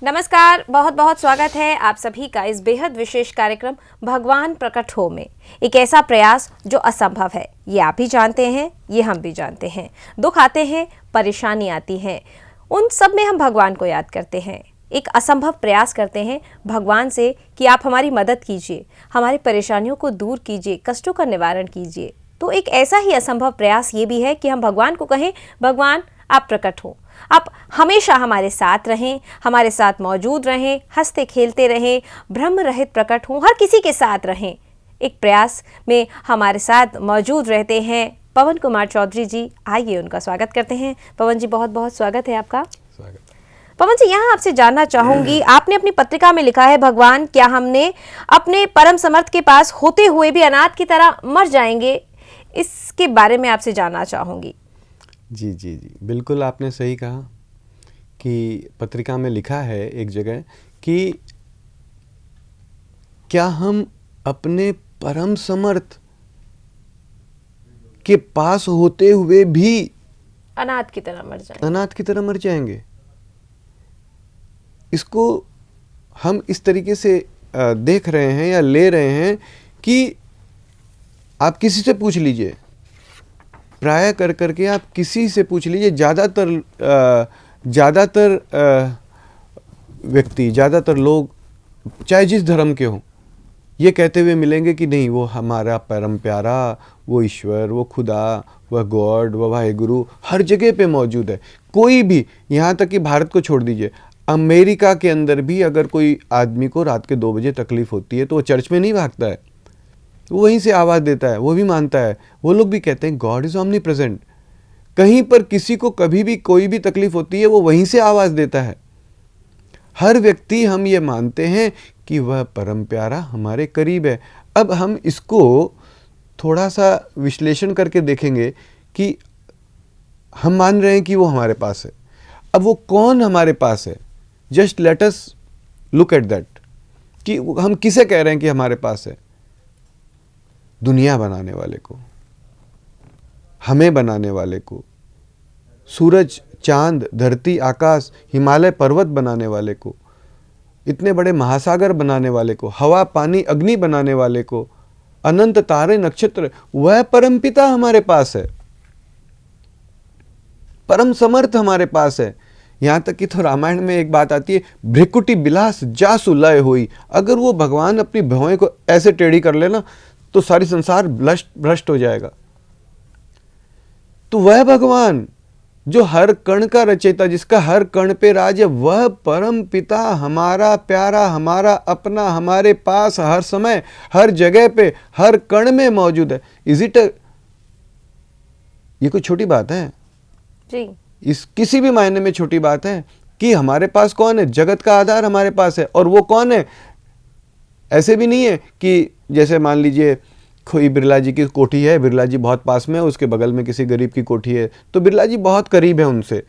नमस्कार, बहुत बहुत स्वागत है आप सभी का इस बेहद विशेष कार्यक्रम भगवान प्रकट हो में। एक ऐसा प्रयास जो असंभव है, ये आप भी जानते हैं, ये हम भी जानते हैं। दुख आते हैं, परेशानी आती है, उन सब में हम भगवान को याद करते हैं। एक असंभव प्रयास करते हैं भगवान से कि आप हमारी मदद कीजिए, हमारी परेशानियों को दूर कीजिए, कष्टों का निवारण कीजिए। तो एक ऐसा ही असंभव प्रयास ये भी है कि हम भगवान को कहें, भगवान आप प्रकट हो, आप हमेशा हमारे साथ रहें, हमारे साथ मौजूद रहें, हंसते खेलते रहें, भ्रम रहित प्रकट हों, हर किसी के साथ रहें। एक प्रयास में हमारे साथ मौजूद रहते हैं पवन कुमार चौधरी जी। आइए उनका स्वागत करते हैं। पवन जी, बहुत बहुत स्वागत है आपका। स्वागत। पवन जी, यहाँ आपसे जानना चाहूंगी, आपने अपनी पत्रिका में लिखा है, भगवान क्या हमने अपने परम समर्थ के पास होते हुए भी अनाथ की तरह मर जाएंगे? इसके बारे में आपसे जानना चाहूंगी। जी जी जी, बिल्कुल आपने सही कहा कि पत्रिका में लिखा है एक जगह कि क्या हम अपने परम समर्थ के पास होते हुए भी अनाथ की तरह मर जाएंगे। इसको हम इस तरीके से देख रहे हैं या ले रहे हैं कि आप किसी से पूछ लीजिए, प्राय कर करके आप किसी से पूछ लीजिए, ज़्यादातर व्यक्ति, ज़्यादातर लोग चाहे जिस धर्म के हों, ये कहते हुए मिलेंगे कि नहीं, वो हमारा परम प्यारा, वो ईश्वर, वो खुदा, वह गॉड, वह वाहेगुरु हर जगह पे मौजूद है। कोई भी, यहाँ तक कि भारत को छोड़ दीजिए, अमेरिका के अंदर भी अगर कोई आदमी को रात के 2 बजे तकलीफ होती है तो वो चर्च में नहीं भागता है, वो वहीं से आवाज़ देता है, वो भी मानता है। वो लोग भी कहते हैं गॉड इज़ ऑमनी प्रेजेंट। कहीं पर किसी को कभी भी कोई भी तकलीफ होती है, वो वहीं से आवाज़ देता है। हर व्यक्ति, हम ये मानते हैं कि वह परम प्यारा हमारे करीब है। अब हम इसको थोड़ा सा विश्लेषण करके देखेंगे कि हम मान रहे हैं कि वो हमारे पास है। अब वो कौन हमारे पास है? Just let us look at that कि हम किसे कह रहे हैं कि हमारे पास है। दुनिया बनाने वाले को, हमें बनाने वाले को, सूरज, चांद, धरती, आकाश, हिमालय पर्वत बनाने वाले को, इतने बड़े महासागर बनाने वाले को, हवा, पानी, अग्नि बनाने वाले को, अनंत तारे, नक्षत्र, वह परमपिता हमारे पास है। परम समर्थ हमारे पास है। यहां तक कि तो रामायण में एक बात आती है, भ्रिकुटी बिलास जासु लय हुई। अगर वो भगवान अपनी भवें को ऐसे टेढ़ी कर लेना तो सारी संसार भ्रष्ट हो जाएगा। तो वह भगवान जो हर कण का रचयिता, जिसका हर कण पे राज है, वह परम पिता हमारा प्यारा, हमारा अपना, हमारे पास हर समय, हर जगह पे, हर कण में मौजूद है। इज इट ये कोई छोटी बात है? जी, इस किसी भी मायने में छोटी बात है कि हमारे पास कौन है? जगत का आधार हमारे पास है। और वो कौन है? ऐसे भी नहीं है कि जैसे मान लीजिए कोई बिरला जी की कोठी है, बिरला जी बहुत पास में है, उसके बगल में किसी गरीब की कोठी है, तो बिरला जी बहुत करीब है उनसे,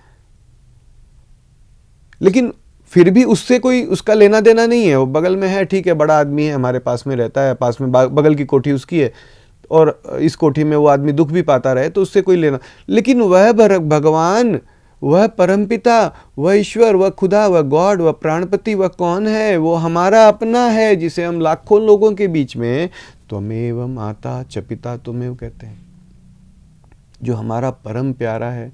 लेकिन फिर भी उससे कोई उसका लेना देना नहीं है। वो बगल में है, ठीक है, बड़ा आदमी है, हमारे पास में रहता है, पास में बगल की कोठी उसकी है, और इस कोठी में वो आदमी दुख भी पाता रहे तो उससे कोई लेना। लेकिन वह भगवान, वह परमपिता, वह ईश्वर, वह खुदा, वह गॉड, वह प्राणपति, वह कौन है? वो हमारा अपना है, जिसे हम लाखों लोगों के बीच में त्वमेव माता च पिता त्वमेव कहते हैं, जो हमारा परम प्यारा है,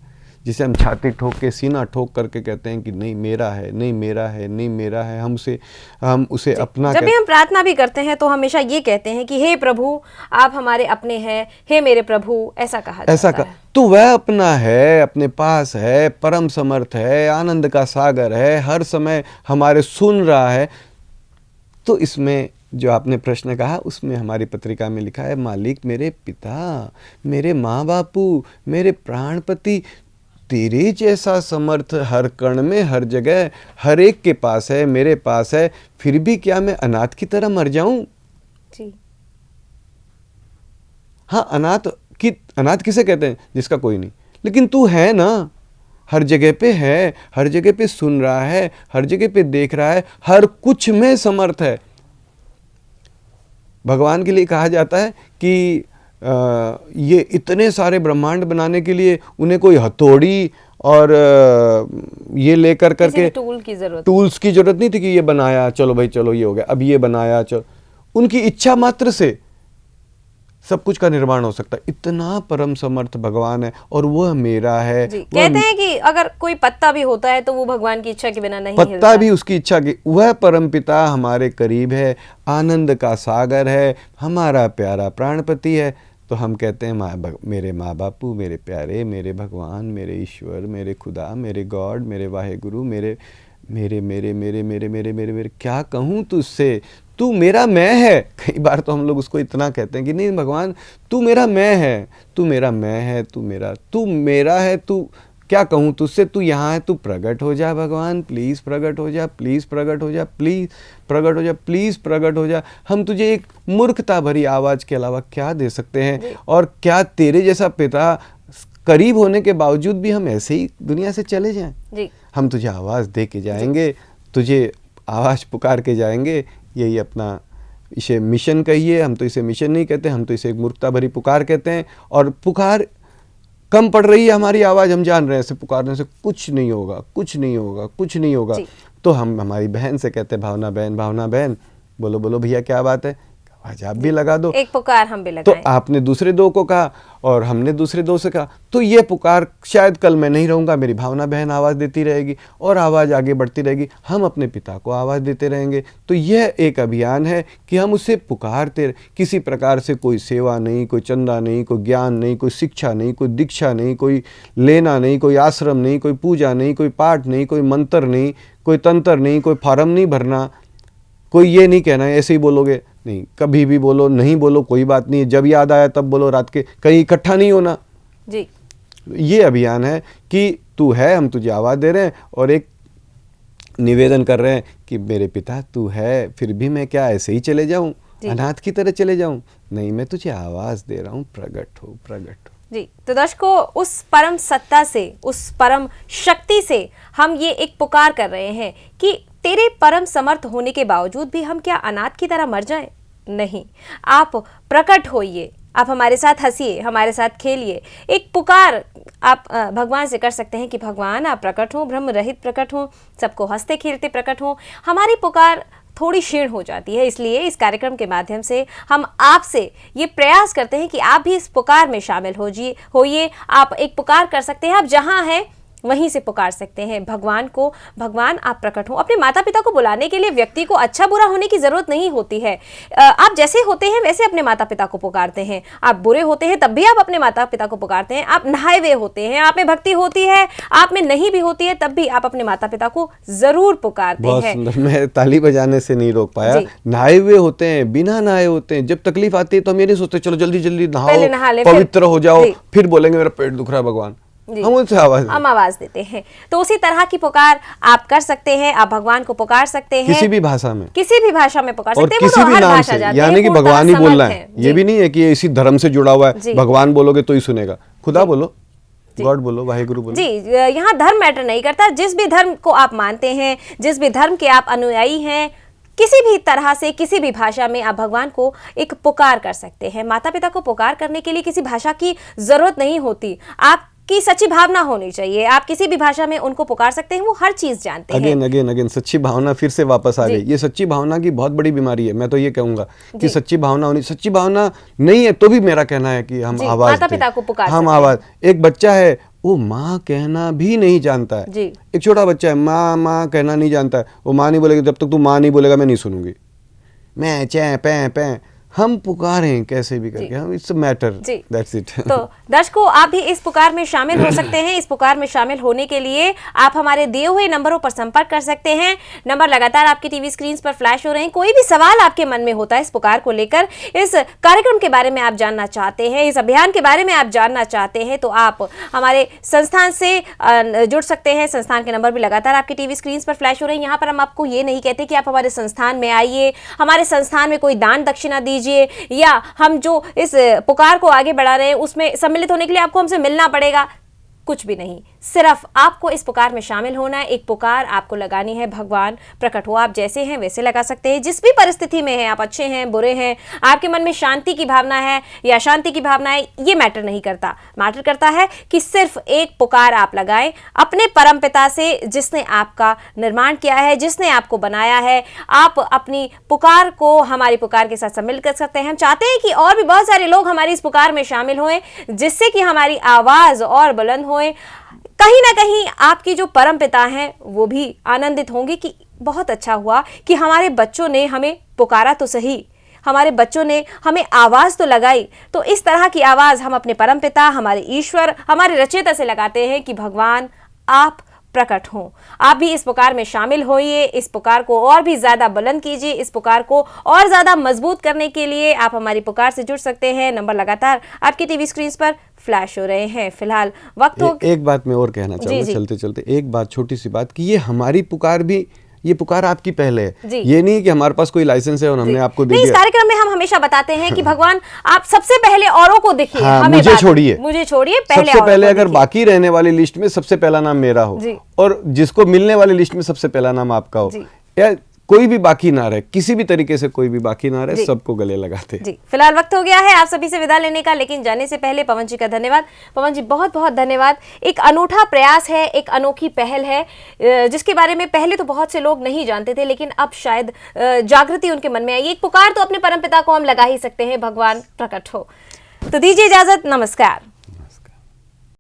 जिसे हम छाती ठोक के, सीना ठोक करके कहते हैं कि नहीं मेरा है, नहीं मेरा है, नहीं मेरा है। हम उसे अपना, जब भी हम प्रार्थना भी करते हैं तो हमेशा ये कहते हैं कि हे प्रभु आप हमारे अपने हैं, हे मेरे प्रभु, ऐसा कहा जाता है। तो वह अपना है, अपने पास है, परम समर्थ है, आनंद का सागर है, हर समय हमारे सुन रहा है। तो इसमें जो आपने प्रश्न कहा, उसमें हमारी पत्रिका में लिखा है, मालिक मेरे पिता, मेरे माँ बापू, मेरे प्राणपति, तेरे जैसा समर्थ हर कण में, हर जगह, हर एक के पास है, मेरे पास है, फिर भी क्या मैं अनाथ की तरह मर जाऊं? जी हाँ, अनाथ किसे कहते हैं? जिसका कोई नहीं। लेकिन तू है ना, हर जगह पे है, हर जगह पे सुन रहा है, हर जगह पे देख रहा है, हर कुछ में समर्थ है। भगवान के लिए कहा जाता है कि ये इतने सारे ब्रह्मांड बनाने के लिए उन्हें कोई हथौड़ी और ये लेकर करके टूल की जरूरत, टूल्स की जरूरत नहीं थी कि ये बनाया चलो भाई चलो ये हो गया, अब ये बनाया चलो। उनकी इच्छा मात्र से सब कुछ का निर्माण हो सकता है। इतना परम समर्थ भगवान है और वह मेरा है। कहते हैं कि अगर कोई पत्ता भी होता है तो वो भगवान की इच्छा के बिना नहीं पत्ता हिलता। भी उसकी इच्छा की। वह परम पिता हमारे करीब है, आनंद का सागर है, हमारा प्यारा प्राणपति है। तो हम कहते हैं मेरे माँ बापू, मेरे प्यारे, मेरे भगवान, मेरे ईश्वर, मेरे खुदा, मेरे गॉड, मेरे वाहेगुरु, मेरे मेरे मेरे मेरे मेरे मेरे मेरे मेरे क्या कहूँ तुझसे, तू मेरा मैं है। कई बार तो हम लोग उसको इतना कहते हैं कि नहीं भगवान तू मेरा मैं है, तू मेरा मैं है, तू मेरा है, तू क्या कहूँ तुझसे, तू यहाँ है, तू प्रकट हो जा भगवान, प्लीज़ प्रकट हो जा, प्लीज़ प्रकट हो जा, प्लीज़ प्रकट हो जा, प्लीज़ प्रकट हो जा। हम तुझे एक मूर्खता भरी आवाज़ के अलावा क्या दे सकते हैं? और क्या तेरे जैसा पिता करीब होने के बावजूद भी हम ऐसे ही दुनिया से चले जाएं? जी। हम तुझे आवाज़ दे के जाएंगे, तुझे आवाज़ पुकार के जाएंगे। यही अपना इसे मिशन कहिए, हम तो इसे मिशन नहीं कहते, हम तो इसे एक मूर्खता भरी पुकार कहते हैं। और पुकार कम पड़ रही है हमारी आवाज़, हम जान रहे हैं ऐसे पुकारने से कुछ नहीं होगा, कुछ नहीं होगा, कुछ नहीं होगा। तो हम हमारी बहन से कहते हैं भावना बहन बोलो बोलो भैया क्या बात है, आवाज आप भी लगा दो। एक पुकार हम भी लगाएं। तो आपने दूसरे दो को कहा और हमने दूसरे दो से कहा, तो ये पुकार शायद कल मैं नहीं रहूँगा, मेरी भावना बहन आवाज़ देती रहेगी और आवाज़ आगे बढ़ती रहेगी, हम अपने पिता को आवाज़ देते रहेंगे। तो यह एक अभियान है कि हम उसे पुकारते, किसी प्रकार से कोई सेवा नहीं, कोई चंदा नहीं, कोई ज्ञान नहीं, कोई शिक्षा नहीं, कोई दीक्षा नहीं, कोई लेना नहीं, कोई आश्रम नहीं, कोई पूजा नहीं, कोई पाठ नहीं, कोई मंत्र नहीं, कोई तंत्र नहीं, कोई फार्म नहीं भरना, कोई ये नहीं कहना है ऐसे ही बोलोगे, नहीं, कभी भी बोलो, नहीं बोलो कोई बात नहीं है, जब याद आया तब बोलो, रात के कहीं इकट्ठा नहीं होना जी। ये अभियान है कि तू है, हम तुझे आवाज़ दे रहे हैं और एक निवेदन कर रहे हैं कि मेरे पिता तू है, फिर भी मैं क्या ऐसे ही चले जाऊं, अनाथ की तरह चले जाऊं? नहीं, मैं तुझे आवाज़ दे रहा हूं, प्रकट हो, प्रकट हो। जी। तो दर्शकों, उस परम सत्ता से, उस परम शक्ति से हम ये एक पुकार कर रहे हैं कि तेरे परम समर्थ होने के बावजूद भी हम क्या अनाथ की तरह मर जाएं? नहीं, आप प्रकट होइए, आप हमारे साथ हंसिए, हमारे साथ खेलिए। एक पुकार आप भगवान से कर सकते हैं कि भगवान आप प्रकट हो, ब्रह्म रहित प्रकट हो, सबको हंसते खेलते प्रकट हो। हमारी पुकार थोड़ी क्षीण हो जाती है, इसलिए इस कार्यक्रम के माध्यम से हम आपसे ये प्रयास करते हैं कि आप भी इस पुकार में शामिल होइए। आप एक पुकार कर सकते हैं, आप जहां हैं वहीं से पुकार सकते हैं भगवान को, भगवान आप प्रकट हो। अपने माता पिता को बुलाने के लिए व्यक्ति को अच्छा बुरा होने की जरूरत नहीं होती है। आप जैसे होते हैं वैसे अपने माता पिता को पुकारते हैं। आप बुरे होते हैं तब भी आप अपने माता पिता को पुकारते हैं। आप नहाए हुए होते हैं, आप में भक्ति होती है, आप में नहीं भी होती है, तब भी आप अपने माता पिता को जरूर पुकारते हैं। बहुत सुंदर, मैं ताली बजाने से नहीं रोक पाया। नहाए हुए होते हैं, बिना नहाए होते हैं, जब तकलीफ आती है तो हम ये नहीं सोचते चलो जल्दी जल्दी नहाओ, पवित्र हो जाओ, फिर बोलेंगे मेरा पेट दुख रहा है भगवान, हम उनसे हम आवाज देते हैं। तो उसी तरह की पुकार आप कर सकते हैं, आप भगवान को पुकार सकते हैं किसी भी भाषा में, किसी भी भाषा में पुकार सकते हैं, किसी भी नाम से, यानी कि भगवान ही बोलना है। ये भी नहीं है कि इसी धर्म से जुड़ा हुआ है, भगवान बोलोगे तो ही सुनेगा, खुदा बोलो, गॉड बोलो, वाहेगुरु बोलो। जी, यहाँ धर्म मैटर नहीं करता। जिस भी धर्म को आप मानते हैं, जिस भी धर्म के आप अनुयायी हैं, किसी भी तरह से, किसी भी भाषा में आप भगवान को एक पुकार कर सकते हैं। माता पिता को पुकार करने के लिए किसी भाषा की जरूरत नहीं होती, आपकी सच्ची भावना होनी चाहिए। आप किसी भी भाषा में उनको पुकार सकते हैं, वो हर चीज जानते हैं। अगेन सच्ची भावना फिर से वापस आ गई। ये सच्ची भावना की बहुत बड़ी बीमारी है। मैं तो ये कहूंगा कि सच्ची भावना होनी, सच्ची भावना नहीं है तो भी मेरा कहना है कि हम आवाज माता पिता को पुकार, हम आवाज। एक बच्चा है वो माँ कहना भी नहीं जानता है जी। एक छोटा बच्चा है, माँ माँ कहना नहीं जानता है, वो माँ नहीं बोलेगा, जब तक तू माँ नहीं बोलेगा मैं नहीं सुनूंगी, मैं चै पै पै, हम पुकारें कैसे भी करके, हम इट्स मैटर, दैट्स इट। तो दर्शकों, आप भी इस पुकार में शामिल हो सकते हैं। इस पुकार में शामिल होने के लिए आप हमारे दिए हुए नंबरों पर संपर्क कर सकते हैं। नंबर लगातार आपकी टीवी स्क्रीन पर फ्लैश हो रहे हैं। कोई भी सवाल आपके मन में होता है इस पुकार को लेकर, इस कार्यक्रम के बारे में आप जानना चाहते हैं, इस अभियान के बारे में आप जानना चाहते हैं, तो आप हमारे संस्थान से जुड़ सकते हैं। संस्थान के नंबर भी लगातार आपकी टीवी स्क्रीन पर फ्लैश हो रहे हैं। यहाँ पर हम आपको ये नहीं कहते कि आप हमारे संस्थान में आइए, हमारे संस्थान में कोई दान दक्षिणा दीजिए, या हम जो इस पुकार को आगे बढ़ा रहे हैं उसमें सम्मिलित होने के लिए आपको हमसे मिलना पड़ेगा। कुछ भी नहीं, सिर्फ आपको इस पुकार में शामिल होना है। एक पुकार आपको लगानी है, भगवान प्रकट हो। आप जैसे हैं वैसे लगा सकते हैं, जिस भी परिस्थिति में हैं, आप अच्छे हैं बुरे हैं, आपके मन में शांति की भावना है या अशांति की भावना है, ये मैटर नहीं करता। मैटर करता है कि सिर्फ एक पुकार आप लगाएं अपने परमपिता से, जिसने आपका निर्माण किया है, जिसने आपको बनाया है। आप अपनी पुकार को हमारी पुकार के साथ सम्मिलित कर सकते हैं। हम चाहते हैं कि और भी बहुत सारे लोग हमारी इस पुकार में शामिल हों, जिससे कि हमारी आवाज और बुलंद होए। कहीं ना कहीं आपकी जो परमपिता हैं वो भी आनंदित होंगे कि बहुत अच्छा हुआ कि हमारे बच्चों ने हमें पुकारा तो सही, हमारे बच्चों ने हमें आवाज तो लगाई। तो इस तरह की आवाज हम अपने परमपिता, हमारे ईश्वर, हमारे रचयिता से लगाते हैं कि भगवान आप प्रकट हों। आप भी इस पुकार में शामिल होइए, इस पुकार को और भी ज्यादा बुलंद कीजिए। इस पुकार को और ज्यादा मजबूत करने के लिए आप हमारी पुकार से जुड़ सकते हैं। नंबर लगातार आपकी टीवी स्क्रीन पर फ्लैश हो रहे हैं। फिलहाल वक्त हो एक बात मैं और कहना चाहूंगा चलते चलते, एक बात, छोटी सी बात, कि ये हमारी पुकार भी, ये पुकार आपकी पहले है। ये नहीं कि हमारे पास कोई लाइसेंस है और हमने आपको दे दिया। इस कार्यक्रम में हम हमेशा बताते हैं कि भगवान आप सबसे पहले औरों को दिखिए, हमें मुझे छोड़िए, पहले सबसे पहले अगर बाकी रहने वाली लिस्ट में सबसे पहला नाम मेरा हो और जिसको मिलने वाली लिस्ट में सबसे पहला नाम आपका हो, या कोई भी बाकी ना रहे, किसी भी तरीके से कोई भी बाकी ना रहे, सबको गले लगाते जी। फिलहाल वक्त हो गया है आप सभी से विदा लेने का, लेकिन जाने से पहले पवन जी का धन्यवाद। पवन जी बहुत बहुत धन्यवाद। एक अनूठा प्रयास है, एक अनोखी पहल है, जिसके बारे में पहले तो बहुत से लोग नहीं जानते थे, लेकिन अब शायद जागृति उनके मन में आई। एक पुकार तो अपने परमपिता को हम लगा ही सकते हैं, भगवान प्रकट हो। तो दीजिए इजाजत, नमस्कार।